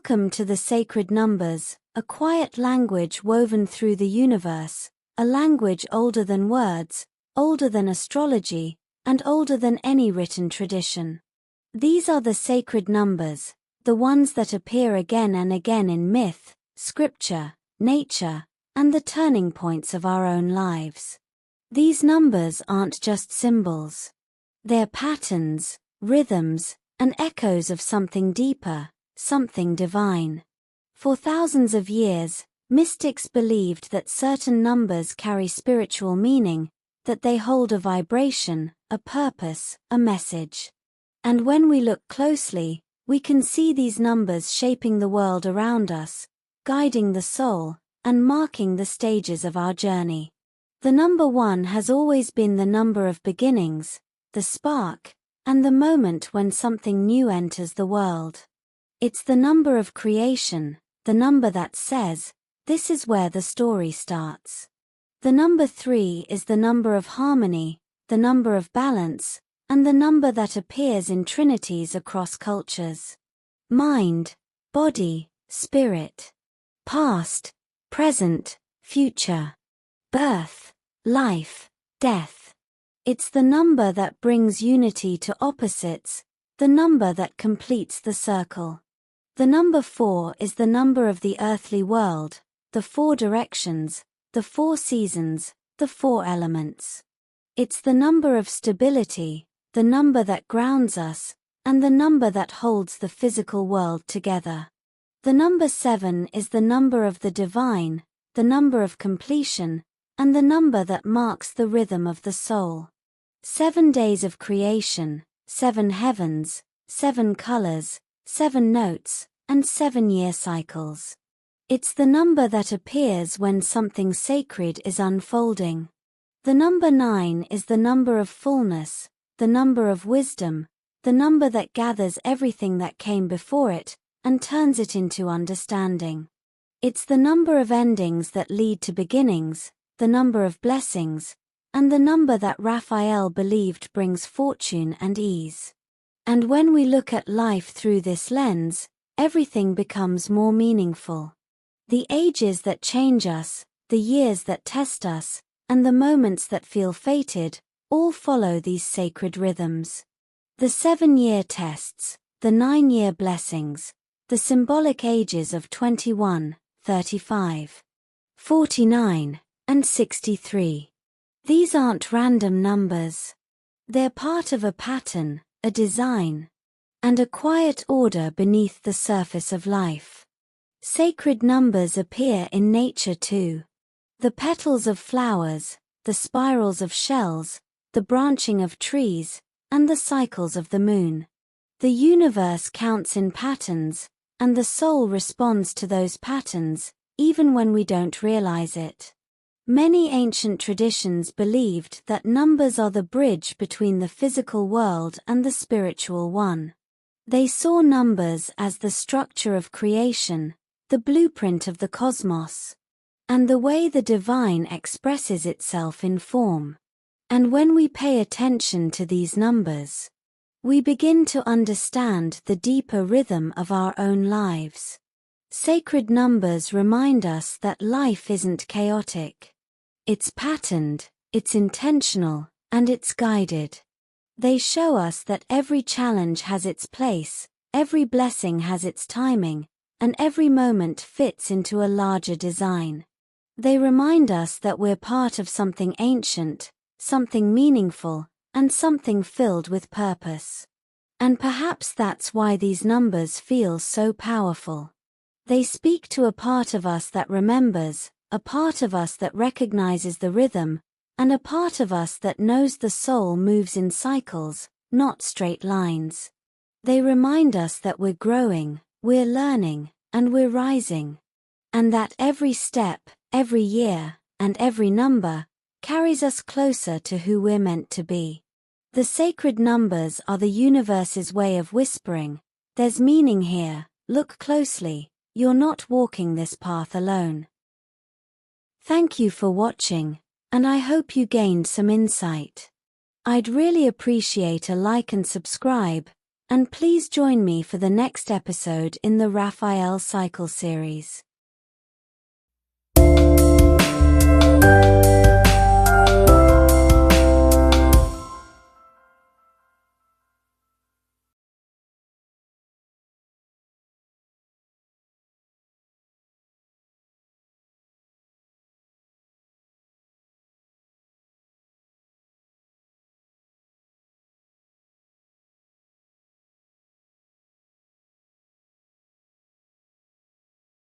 Welcome to the sacred numbers, a quiet language woven through the universe, a language older than words, older than astrology, and older than any written tradition. These are the sacred numbers, the ones that appear again and again in myth, scripture, nature, and the turning points of our own lives. These numbers aren't just symbols. They're patterns, rhythms, and echoes of something deeper, something divine. For thousands of years, mystics believed that certain numbers carry spiritual meaning, that they hold a vibration, a purpose, a message. And when we look closely, we can see these numbers shaping the world around us, guiding the soul, and marking the stages of our journey. The number 1 has always been the number of beginnings, the spark, and the moment when something new enters the world. It's the number of creation, the number that says, this is where the story starts. The number 3 is the number of harmony, the number of balance, and the number that appears in trinities across cultures. Mind, body, spirit. Past, present, future. Birth, life, death. It's the number that brings unity to opposites, the number that completes the circle. The number 4 is the number of the earthly world, the 4 directions, the 4 seasons, the 4 elements. It's the number of stability, the number that grounds us, and the number that holds the physical world together. The number 7 is the number of the divine, the number of completion, and the number that marks the rhythm of the soul. 7 days of creation, 7 heavens, 7 colors, 7 notes, and 7-year cycles. It's the number that appears when something sacred is unfolding. The number 9 is the number of fullness, the number of wisdom, the number that gathers everything that came before it, and turns it into understanding. It's the number of endings that lead to beginnings, the number of blessings, and the number that Raphael believed brings fortune and ease. And when we look at life through this lens, everything becomes more meaningful. The ages that change us, the years that test us, and the moments that feel fated, all follow these sacred rhythms. The 7-year tests, the 9-year blessings, the symbolic ages of 21, 35, 49, and 63. These aren't random numbers. They're part of a pattern, a design, and a quiet order beneath the surface of life. Sacred numbers appear in nature too. The petals of flowers, the spirals of shells, the branching of trees, and the cycles of the moon. The universe counts in patterns, and the soul responds to those patterns, even when we don't realize it. Many ancient traditions believed that numbers are the bridge between the physical world and the spiritual one. They saw numbers as the structure of creation, the blueprint of the cosmos, and the way the divine expresses itself in form. And when we pay attention to these numbers, we begin to understand the deeper rhythm of our own lives. Sacred numbers remind us that life isn't chaotic. It's patterned, it's intentional, and it's guided. They show us that every challenge has its place, every blessing has its timing, and every moment fits into a larger design. They remind us that we're part of something ancient, something meaningful, and something filled with purpose. And perhaps that's why these numbers feel so powerful. They speak to a part of us that remembers, a part of us that recognizes the rhythm, and a part of us that knows the soul moves in cycles, not straight lines. They remind us that we're growing, we're learning, and we're rising. And that every step, every year, and every number carries us closer to who we're meant to be. The sacred numbers are the universe's way of whispering, there's meaning here, look closely, you're not walking this path alone. Thank you for watching, and I hope you gained some insight. I'd really appreciate a like and subscribe, And please join me for the next episode in the Raphael Cycle series.